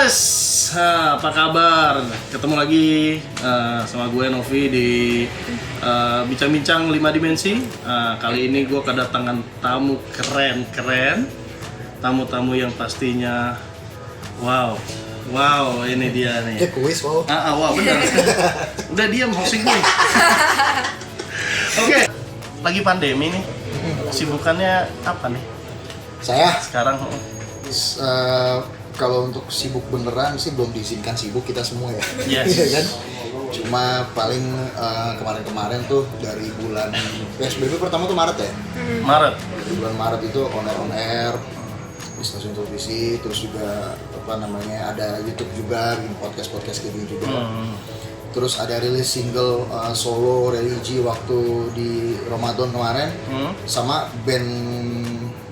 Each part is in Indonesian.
Bos, apa kabar? Ketemu lagi sama gue Novi di Bincang-Bincang 5 Dimensi. Kali ini gue kedatangan tamu keren-keren. Tamu-tamu yang pastinya wow, ini dia nih. Kayak kuis, wow. Wow, bener. Udah diam hosting gue. Oke, lagi pandemi nih. Sibukannya apa nih? Saya Sekarang kalau untuk sibuk beneran sih belum diizinkan sibuk kita semua ya. Yes. Iya kan? Cuma paling kemarin-kemarin tuh dari bulan PSBB pertama tuh Maret ya. Maret. Dari bulan Maret itu on air di stasiun televisi, terus juga ada YouTube juga, bikin podcast kayak gini juga. Terus ada rilis single solo religi waktu di Ramadan kemarin sama band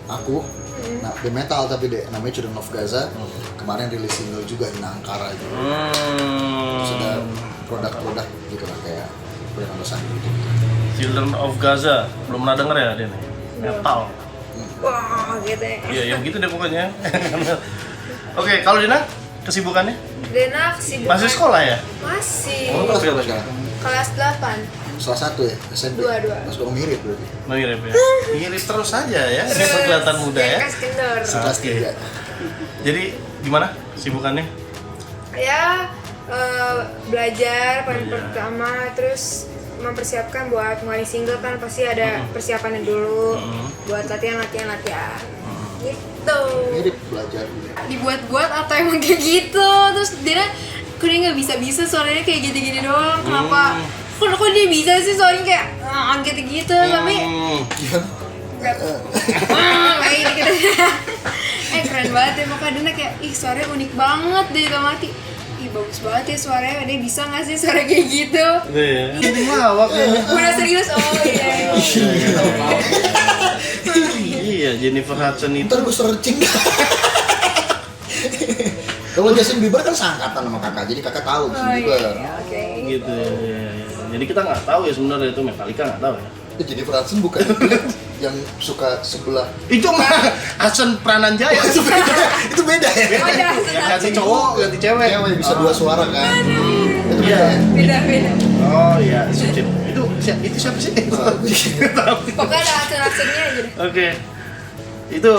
aku. Nah, band metal tapi deh, namanya Children of Gaza. Kemarin rilis single juga di Nangkara gitu. Terus ada produk-produk gitu lah, kayak brand ambassador gitu. Children of Gaza, belum pernah denger ya dia nih? Metal. Wah, gitu ya. Iya, yang gitu deh pokoknya. Oke, kalau Dina, kesibukannya? Dena kesibukan. Masih sekolah ya? Masih. Oh, kelas berapa sekarang? Kelas 8. Salah satu ya, SMP? Dua. Mas Dong mirip berarti? Mirip ya? Mirip terus aja ya, ini kelihatan muda ya? Kelas kendor. Sekelas 3. Jadi, gimana sibukannya? Ya, belajar paling pertama, terus mempersiapkan buat mulai single kan pasti ada persiapannya dulu. Buat latihan. Gitu. Mirip belajar gitu. Dibuat-buat atau emang kayak gitu? Terus Dena, kok dia nggak bisa suaranya kayak gini-gini doang? Kenapa? Kok dia bisa sih suaranya kayak gitu, tapi kayak gitu. Keren banget ya, makanya Dena kayak, ih suaranya unik banget deh, gak mati. Ih bagus banget ya suaranya, dia bisa gak sih suara kayak gitu? Ini lawak ya? Udah serius? Oh iya. Iya, Jennifer Hudson itu. Ntar gue searching. Kalau Justin Bieber kan seangkatan sama kakak, jadi kakak tahu Justin Bieber. Oke. Gitu ya. Jadi kita nggak tahu ya sebenarnya itu Metallica nggak tahu ya. Jadi Hudson bukan yang suka sebelah. Itu mah Hudson Prananjaya. Itu beda ya? Yang ganti cowok, ganti cewek. Cewek bisa dua suara kan? Itu beda ya? Beda. Oh iya, itu siapa sih? Pokoknya ada aksen-aksennya aja deh. Oke. Itu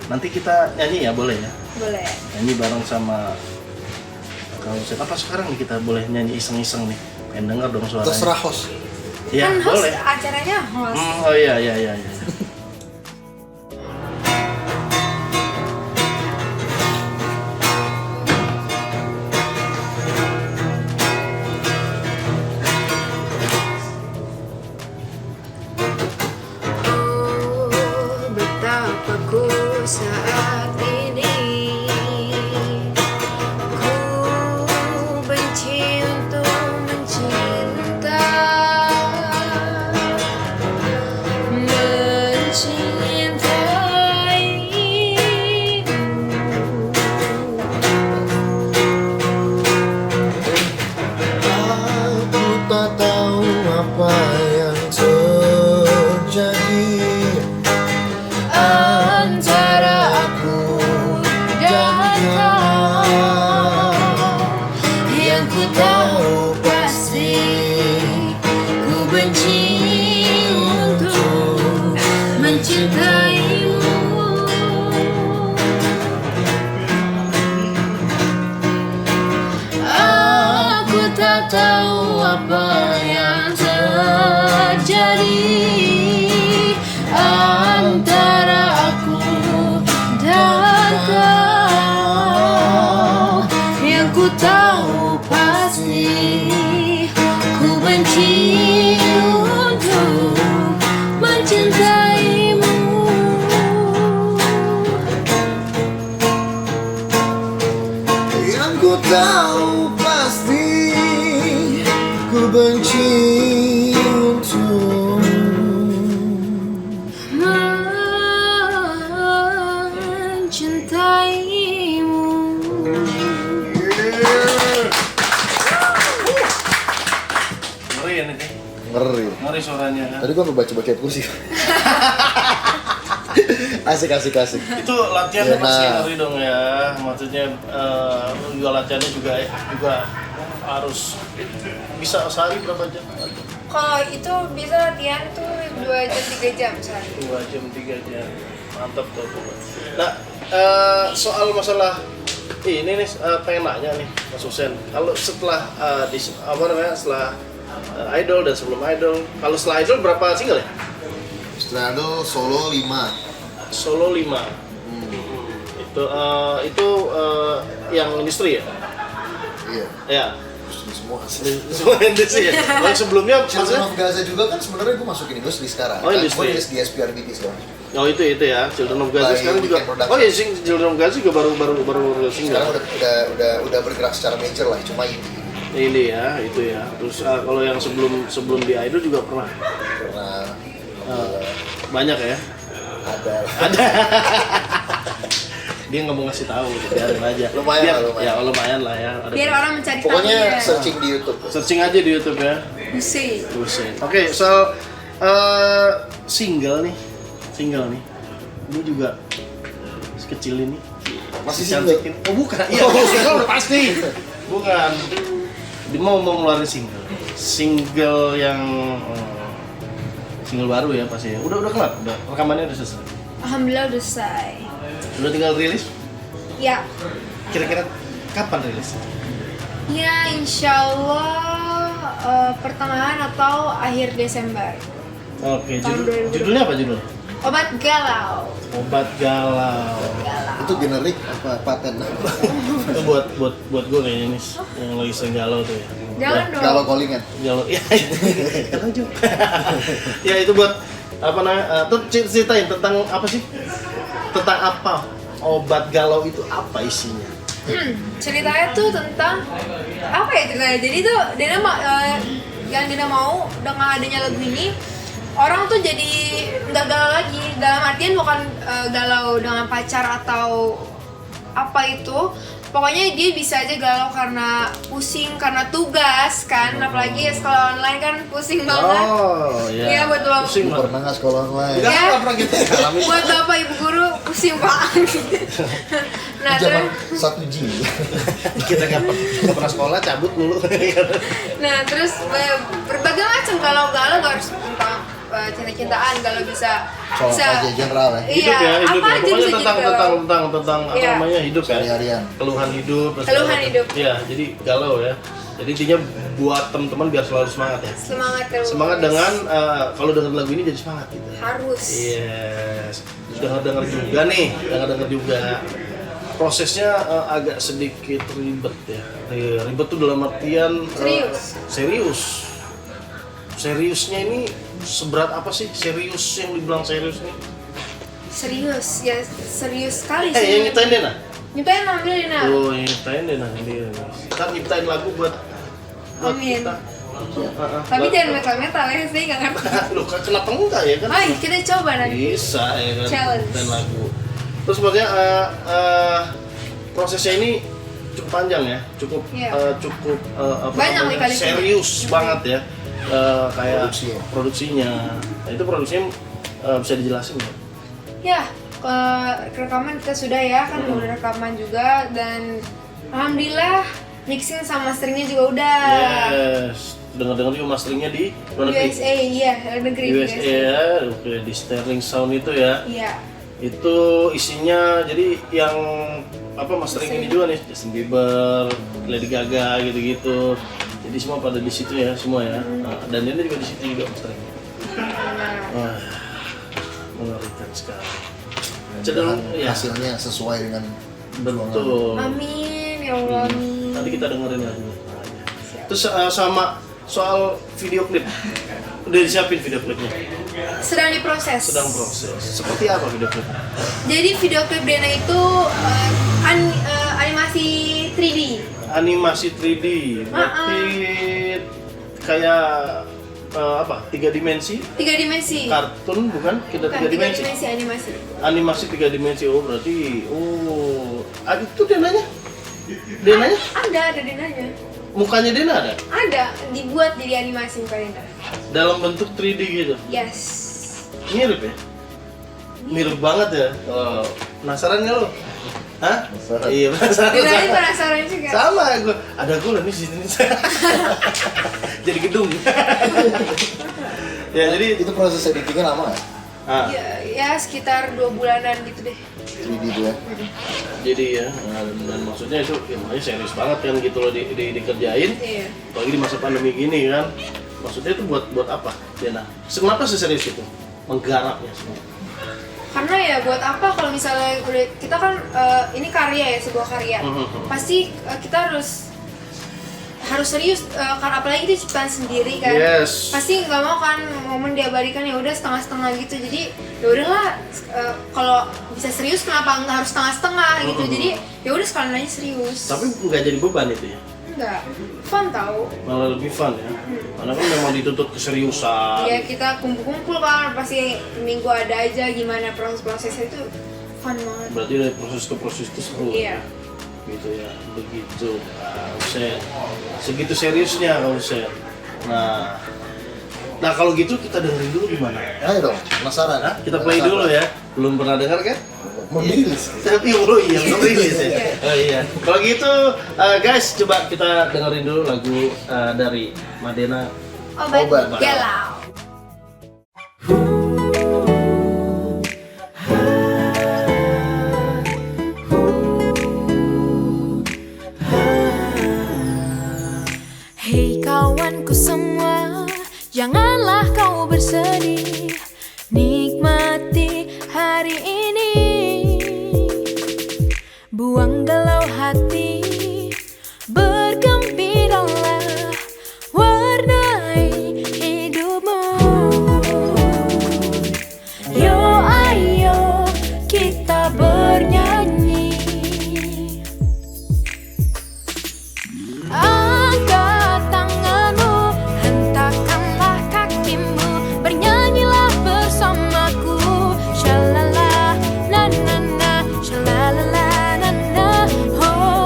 nanti kita nyanyi ya, boleh ya? Boleh. Nyanyi bareng sama kalau siapa sekarang nih kita boleh nyanyi iseng-iseng nih. Pengen denger dong suaranya. Terserah host. Iya, Kan host boleh. acaranya host. Oh iya. Oh, betapa ku saat ini ku benci untuk mencintaimu. Aku tak tahu apa yang terjadi antara aku dan kau. Yang ku tahu pasti ku benci untuk mencintaimu. Aku tak tahu apa yang terjadi antara aku dan kau. Yang ku tahu pasti ku benci untuk mencintaimu. Yang ku tahu pasti ku benci untuk mencintaimu. Ngeri ya nih. Ngeri. Ngeri suaranya kan. Tadi gua baca-baca kursi. Asik. Itu latihannya Dena. pasti ngeri dong ya. Maksudnya juga latihannya juga harus bisa sehari berapa jam? Kalau itu bisa latihan tuh 2 jam 3 jam sehari. 2 jam 3 jam. Mantap tuh. Nah, soal masalah ini nih pengen nanya nih Mas Husen. Kalau setelah setelah idol dan sebelum idol, kalau setelah idol berapa single ya? Setelah itu solo 5. Solo 5. Itu yang industri ya? Iya. Ya. Semua sih. Semua industri ya. Kalau sebelumnya Children maksudnya of Gaza juga kan sebenarnya gue masukin industri sekarang. Oh, industri. Gue di SPRBT sekarang. oh itu ya Children of Gaza By sekarang juga. Weekend Production. Oh iya Children of Gaza juga baru single. Sekarang udah bergerak secara major lah, cuma Ini ya, itu ya. Terus kalau yang sebelum di idol juga pernah. karena Banyak ya. ada Dia nggak mau ngasih tahu, biarin aja. Lumayan lah, lumayan. Ya lumayan lah ya. Biar orang mencari tahu pokoknya ya. searching di YouTube. Searching aja di YouTube ya. Buset. Buset. Oke, soal single nih. Ini juga sekecil ini. Masih Cantikin. Oh bukan. Iya, single udah pasti. Bukan. Dia mau ngeluarin single. Single yang single baru ya pasti ya. Udah kelar. Udah rekamannya udah selesai. Alhamdulillah udah selesai. Udah tinggal rilis. Ya. Kira-kira kapan rilis? Ya insya Allah pertengahan atau akhir Desember. Oke, Tahun 2020. judulnya apa judulnya? Obat galau. Obat galau. Itu generik apa paten? Itu buat gue kayaknya nih yang lagi sering galau tuh ya. Jangan dong. Kalau callingan. Galau ya itu. Galau juga. Ya itu buat apa namanya? Tuh ceritain tentang apa sih? Tentang apa? Obat galau itu apa isinya? Ceritanya tuh tentang apa ya ceritanya? Jadi tuh yang Dina mau dengan adanya lagu ini, orang tuh jadi nggak galau lagi. Dalam artian bukan galau dengan pacar atau apa itu. Pokoknya dia bisa aja galau karena pusing, karena tugas kan. Apalagi sekolah online kan pusing banget. Oh iya. Iya, buat lo. Pusing Pernah banget. nggak sekolah online? Enggak Ya. pernah kita alami. Buat bapak ibu guru pusing banget. Nah Zaman terus 1G. Kita nggak pernah sekolah cabut dulu. Nah terus berbagai macam galau-galau gak harus tentang cinta-cintaan, galau bisa Soal aja general ya. Hidup ya, hidup apa ya. aja Pokoknya bisa tentang jadi galau. tentang apa Iya. namanya hidup ya. Sehari-harian. Keluhan hidup. dan Keluhan segala macam. hidup. Iya, jadi galau ya. Jadi intinya buat teman-teman biar selalu semangat ya. Semangat terus. Semangat dengan kalau dengar lagu ini jadi semangat gitu. harus. Yes. Dengar juga nih, dengar juga. Prosesnya agak sedikit ribet ya. Ribet tuh dalam artian serius. Seriusnya ini seberat apa sih? Serius yang dibilang serius nih? Serius ya, serius sekali Yang sih. nyiptain Dena? Nyiptain alhamdulillah Dina. Oh, yang nyiptain Dena dia. Ntar nyiptain lagu buat Amin. kita. Tapi jangan metal-metal ya, saya nggak ngerti. Loh, kenapa enggak ya kan? Oh, kita coba nanti. Bisa ya kan. Challenge. Nyiptain lagu. Terus maksudnya prosesnya ini cukup panjang ya, cukup Iya. apa Banyak namanya, kali serius banget ya. Kayak Produksinya. produksinya. Nah, itu produksinya bisa dijelasin nggak? Ya, rekaman kita sudah ya, kan udah rekaman juga dan alhamdulillah mixing sama masteringnya juga udah. Yes. Dengar-dengar juga masteringnya di luar negeri. USA, iya, luar negeri. USA ya, oke, di Sterling Sound itu ya. Iya. Itu isinya jadi yang apa mastering ini juga nih Justin Bieber, Lady Gaga gitu-gitu. Jadi semua pada di situ ya semua ya. Nah, dan ini juga di situ juga masteringnya. Nah, Wah, mengerikan sekali. Dan Cenderung ya hasilnya sesuai dengan betul. amin ya Allah. Amin. Nanti kita dengerin lagi. Terus sama soal video klip. Udah disiapin video klipnya? Sedang diproses. Sedang proses. Seperti apa video klip? Jadi video klip Dena itu animasi 3D. Animasi 3D. Berarti kayak apa? 3 dimensi? 3 dimensi. Kartun bukan? Kita Bukan, 3 dimensi. animasi. Animasi 3 dimensi. Oh, berarti itu Denanya? Denanya? Ada Denanya. Mukanya Dena ada? Ada, dibuat jadi animasi muka Dena. Dalam bentuk 3D gitu. Yes. Mirip ya? mirip banget ya. Oh, penasaran nggak lo? Hah? Penasaran. Iya penasaran. Dina penasaran juga. Sama ada gue nih di sini. Jadi gedung. Ya jadi Itu proses editingnya lama nggak? ah, Ya sekitar 2 bulanan gitu deh. 3D itu ya. jadi ya dan maksudnya itu ya, makanya serius banget kan gitu loh dikerjain. Iya. Apalagi di masa pandemi gini kan. Maksudnya itu buat apa, Diana? Kenapa seserius itu? Menggarapnya semua. Karena ya buat apa kalau misalnya udah kita kan ini karya ya, sebuah karya. Pasti kita harus serius karena apalagi itu ciptaan sendiri kan. Yes. Pasti nggak mau kan momen diabadikan ya udah setengah-setengah gitu. Jadi ya udahlah kalau bisa serius kenapa nggak harus setengah-setengah gitu. Jadi ya udah sekalian aja serius. Tapi nggak jadi beban itu ya? Enggak, fun tau. Malah lebih fun ya. Karena kan memang dituntut keseriusan. Ya kita kumpul-kumpul kan pasti minggu ada aja gimana proses-prosesnya itu fun banget. Berarti dari proses ke proses itu seru. Iya. Gitu ya, begitu. Saya segitu seriusnya kalau saya. Nah kalau gitu kita dengerin dulu gimana? Ayo dong, penasaran? Nah, kita play dulu ya. Belum pernah dengar kan? Mau rilis. Tapi iya belum rilis ya. Oh iya. Kalau gitu guys, coba kita dengerin dulu lagu dari Madena. Obat galau. Hei kawanku semua, janganlah kau bersedih, nikmati hari ini, buang galau hati, bergembiralah, warnai hidupmu. Yo ayo kita bernyanyi, angkat tanganmu, hentakkanlah kakimu, bernyanyilah bersamaku. Shalala na na na, shalala na na, oh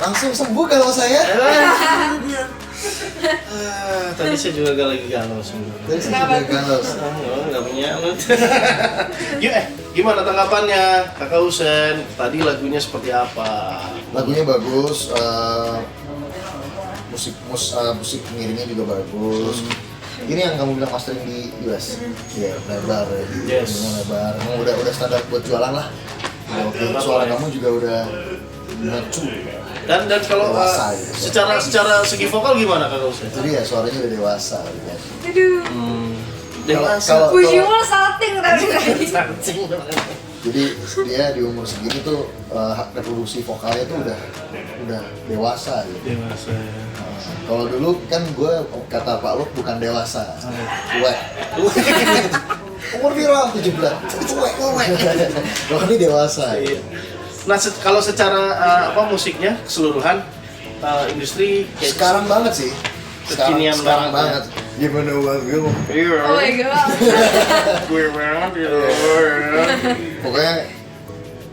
Langsung sembuh kalau saya. Tadi saya juga gak lagi galau sebenarnya. Dari sini juga galau. Nggak punya. Yuk, gimana tanggapannya Kakak Husen? Tadi lagunya seperti apa? Lagunya bagus, musik pengiringnya juga bagus. Ini yang kamu bilang mastering di US, ya lebar, Yes. lebar. Emang udah standar buat jualan lah. Oke, suara kamu juga udah mercu. Dan kalau Dewasa, gitu. secara segi vokal gimana Kakak Husen? Jadi ya suaranya udah dewasa. Gitu. Aduh. Kalau Puji mulu salting tadi. jadi dia di umur segini tuh reproduksi vokalnya tuh udah dewasa gitu. Dewasa. Kalau dulu kan gue kata Pak Luk bukan dewasa, cuek. Umur viral 17, cuek. Kalau ini dewasa. Iya. Nah, kalau secara musiknya keseluruhan industri kayak Sekarang banget sih. Kekinian sekarang banget, banget. Gimana bang? Iya. Oh my god. Gue banget ya. Pokoknya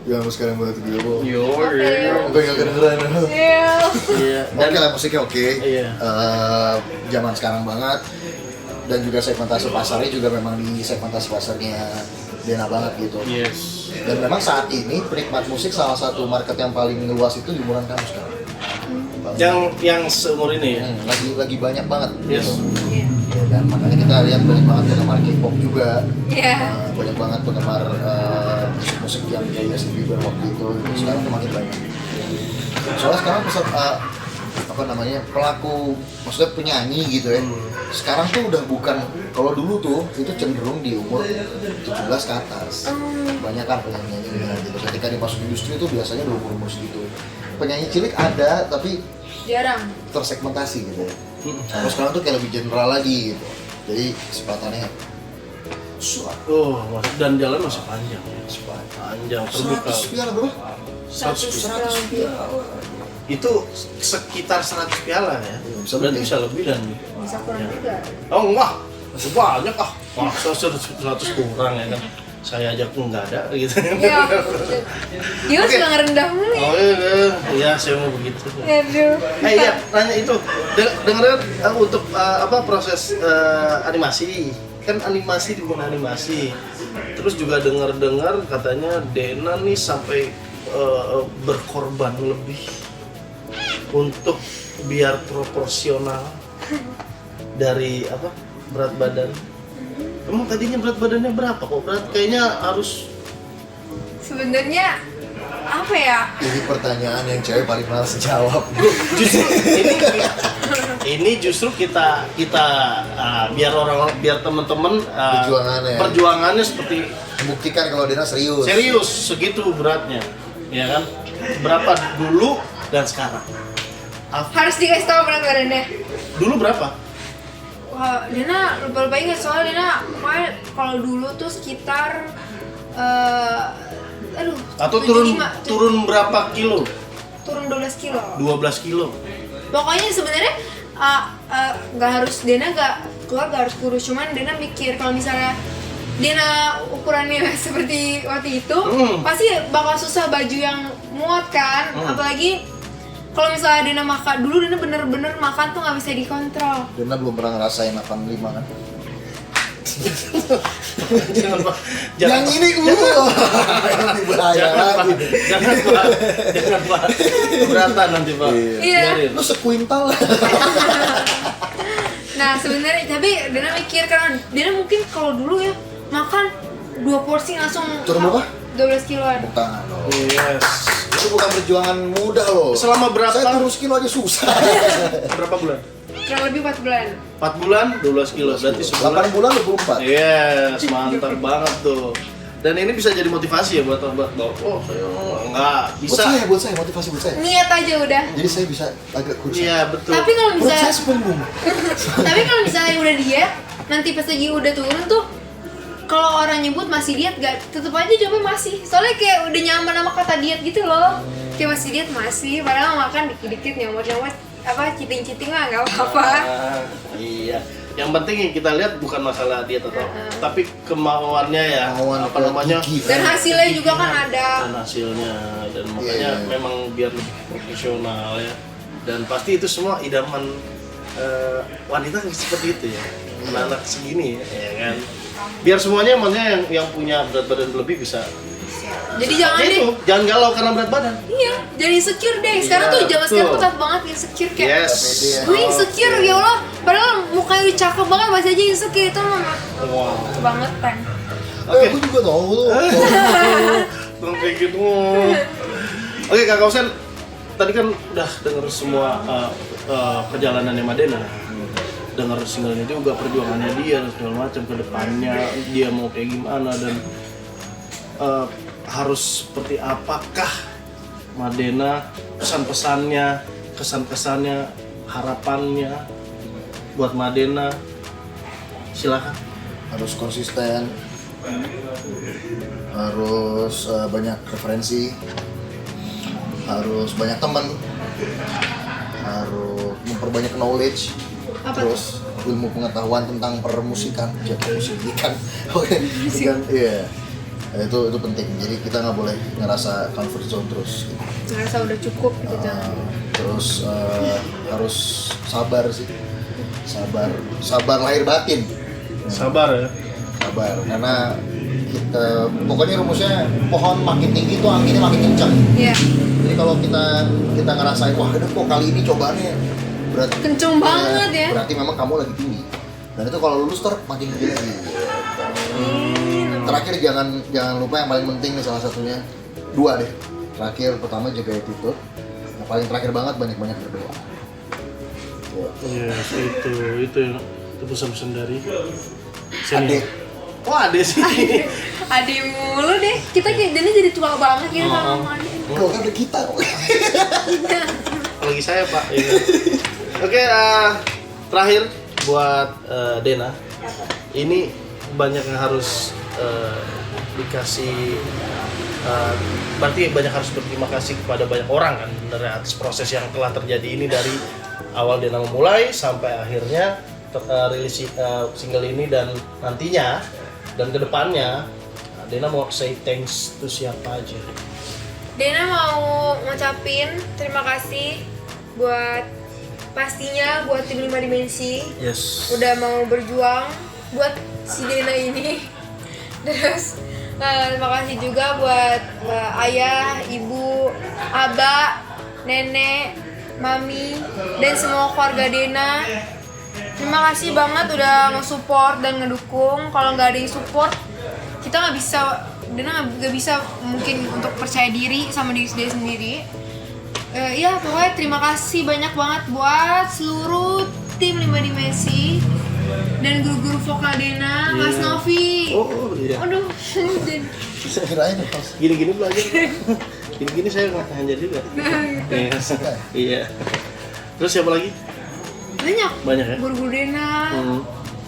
yang sekarang banget gitu. Yo. Sampai nggak kedengeran. Iya. Iya. Oke lah musiknya oke. Iya. Zaman sekarang banget. Dan juga segmentasi pasarnya juga memang di segmentasi pasarnya Dena banget gitu. Yes. Dan memang saat ini penikmat musik salah satu market yang paling luas itu di umuran kamu sekarang. Yang seumur ini ya. Lagi banyak banget. Yes. Gitu. Ya, dan makanya kita lihat banyak banget penggemar K-pop juga. Iya. Banyak banget penggemar musik yang kayak Justin Bieber waktu itu. Sekarang tuh makin banyak. Soalnya sekarang pelaku, maksudnya penyanyi gitu ya. Sekarang tuh udah bukan, kalau dulu tuh itu cenderung di umur 17 ke atas. Banyak kan penyanyi-penyanyinya gitu. Ketika dia masuk industri itu biasanya udah umur segitu. Penyanyi cilik ada tapi Jarang. tersegmentasi gitu ya. Terus sekarang tuh kayak lebih general lagi gitu. Jadi kesempatannya Dan jalan masih panjang. Panjang terbuka. 100 piala berapa? 100 piala. Itu sekitar 100 piala ya. Bisa Berarti lebih. bisa lebih dan Bisa kurang juga. oh enggak, masih banyak masa 100 kurang ya kan. Saya aja pun nggak ada gitu. Iya. Dia Oke. suka ngerendah mulu. Oh iya, saya mau begitu. Aduh. Iya, nanya itu. Dengar untuk proses animasi. Kan animasi di dunia animasi. Terus juga dengar katanya Dena nih sampai berkorban lebih untuk biar proporsional dari berat badan. Emang tadinya berat badannya berapa kok? Kayaknya harus Sebenarnya apa ya? Jadi pertanyaan yang cewek paling malas jawab. justru ini justru kita biar teman-teman perjuangannya seperti Membuktikan kalau Dena serius. segitu beratnya, ya kan? Berapa dulu dan sekarang? Harus dikasih tahu berat badannya. Dulu berapa? Wah, Dena lupa ingat soalnya Dena kemarin kalau dulu tuh sekitar Atau 75, turun berapa kilo? turun 12 kilo. 12 kilo. Pokoknya sebenarnya nggak harus Dena nggak harus kurus, cuman Dena mikir kalau misalnya Dena ukurannya seperti waktu itu pasti bakal susah baju yang muat kan, apalagi kalau misalnya Dena makan dulu, Dena bener-bener makan tuh nggak bisa dikontrol. Dena belum pernah ngerasain 85 kan? Jangan Pak. Yang ini lebih bahaya lagi. Jangan Pak. Keberatan nanti Pak. Iya. Biarin. Lu sekuintal. Nah sebenarnya tapi Dena mikir karena Dena mungkin kalau dulu ya makan 2 porsi langsung Turun berapa? 12 kiloan. Bukan. Yes. Itu bukan perjuangan mudah loh. Selama berapa? Saya turun kilo aja susah. Berapa bulan? Kurang lebih 4 bulan. 4 bulan 12 kilo. Berarti 8 bulan 24. Yes, mantap banget tuh. Dan ini bisa jadi motivasi ya buat oh saya enggak bisa. Buat saya motivasi buat saya. Niat aja udah. Jadi saya bisa agak kurus. Iya, betul. Tapi kalau Menurut misalnya saya sepunggung. tapi kalau misalnya udah diet, nanti pas lagi udah turun tuh kalau orang nyebut masih diet gak, tetep aja jawabnya masih. Soalnya kayak udah nyaman sama kata diet gitu loh. Kayak masih diet masih, padahal makan dikit-dikit nyomot-nyomot apa citing-citing lah nggak apa-apa. Iya. Yang penting yang kita lihat bukan masalah dia tapi kemauannya ya, Kemauan apa namanya, gigi. Dan hasilnya juga kan ada. dan hasilnya, dan makanya Iya. memang biar lebih profesional ya. Dan pasti itu semua idaman wanita seperti itu ya, anak-anak segini ya kan. Biar semuanya maksudnya yang punya berat badan berlebih bisa. Jadi jangan Ya deh. itu, jangan galau karena berat badan. Iya, jadi insecure deh. Sekarang Iya, tuh zaman sekarang betul. ketat banget insecure kayak. Yes. Gue insecure ya Allah. Padahal mukanya udah cakep banget masih aja insecure itu mah Wow. banget kan. Oke. Aku juga tahu tuh. Belum kayak gitu. Oke Kak Kausen, tadi kan udah denger semua perjalanannya Madena, denger singlenya juga, perjuangannya dia dan segala macam ke depannya dia mau kayak gimana dan harus seperti apakah Madena, pesan-pesannya, kesan-kesannya, harapannya buat Madena, silakan. Harus konsisten, harus banyak referensi, harus banyak teman, harus memperbanyak knowledge, Apa terus ilmu pengetahuan tentang permusikan, musikan, oke, kan, iya, itu penting. Jadi kita nggak boleh ngerasa comfort zone terus. Ngerasa udah cukup gitu jangan. Terus harus sabar sih, sabar lahir batin. Sabar ya. Sabar, karena kita pokoknya rumusnya pohon makin tinggi tuh anginnya makin kencang. Iya. Jadi kalau kita ngerasain wah aduh kok kali ini cobaannya berat Kenceng banget ya. berarti memang kamu lagi tinggi. Dan itu kalau lulus makin tinggi lagi. Terakhir jangan lupa yang paling penting nih salah satunya 2 deh. Terakhir pertama jaga attitude. Yang paling terakhir banget banyak-banyak berdoa. Yes, itu pesan-pesan dari Ade. Oh Ade sih. Ade mulu deh. Kita kayak jadi tua banget gitu sama Ade. Kalau kan ada kita kok. Apalagi saya Pak. Ya. Oke, terakhir buat Dena. Ini banyak yang harus dikasih. Berarti banyak harus berterima kasih kepada banyak orang kan dari atas proses yang telah terjadi ini dari awal Dena memulai sampai akhirnya rilis single ini dan nantinya dan kedepannya. Dena mau say thanks to siapa aja? Dena mau ngucapin terima kasih buat pastinya buat tim 5 dimensi Yes. udah mau berjuang buat si Dena ini. Terus terima kasih juga buat ayah, ibu, abah, nenek, mami, dan semua keluarga Dena. Terima kasih banget udah nge-support dan ngedukung. Kalau nggak ada yang support, kita nggak bisa, Dena nggak bisa mungkin untuk percaya diri sama diri sendiri. Ya pokoknya terima kasih banyak banget buat seluruh tim 5 dimensi dan guru-guru vokal Dena, Mas Novi. Oh iya. Aduh, Kirain pas. Gini-gini belajar. Gini-gini saya ngajar juga. Yes. Iya. Terus siapa lagi? banyak Ya? guru-guru Dena,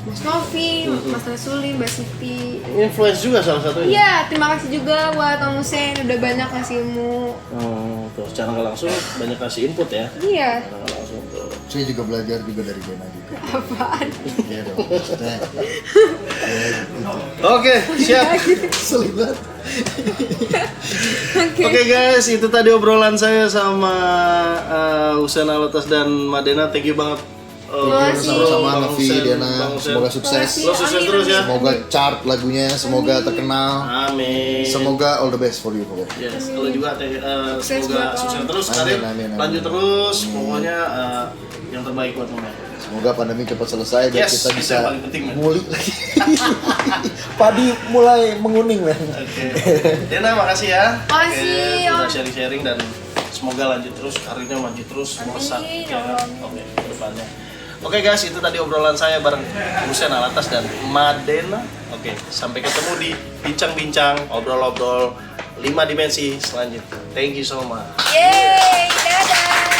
Mas Novi, Mas Rasuli, Mbak Siti. Influence juga salah satunya. Iya, terima kasih juga buat Om Hussein udah banyak ngasih ilmu. Oh, tuh secara nggak langsung banyak kasih input ya. Iya. Secara nggak langsung tuh. Saya juga belajar juga dari Dena juga. Apaan? Iya dong. Maksudnya, Oke, siap. Selin banget. Oke guys, itu tadi obrolan saya sama Hussein Alatas dan Madena. Thank you banget. Sama-sama Bang Novi, Hussein, Dena, Bang Hussein. semoga sukses. Lo sukses terus ya. Semoga chart lagunya, semoga terkenal. Amin. Semoga all the best for you pokoknya. Yes, kalau juga Sukses semoga buat sukses Om. terus, Amin, karir amin, amin. lanjut terus, pokoknya yang terbaik buat Mama. Semoga pandemi cepat selesai dan Yes, kita itu bisa yang paling penting, man. ngulik lagi. Padi mulai menguning men. Oke, Dena makasih ya. Makasih, Oke, Om. udah sharing-sharing dan semoga lanjut terus, karirnya maju terus, melesat Amin, ya kan? amin. Oke, ke depannya. Oke guys, itu tadi obrolan saya bareng Hussein Alatas dan Madena. Oke, sampai ketemu di bincang-bincang, obrol-obrol 5 dimensi selanjutnya. Thank you so much. Yeay, dadah.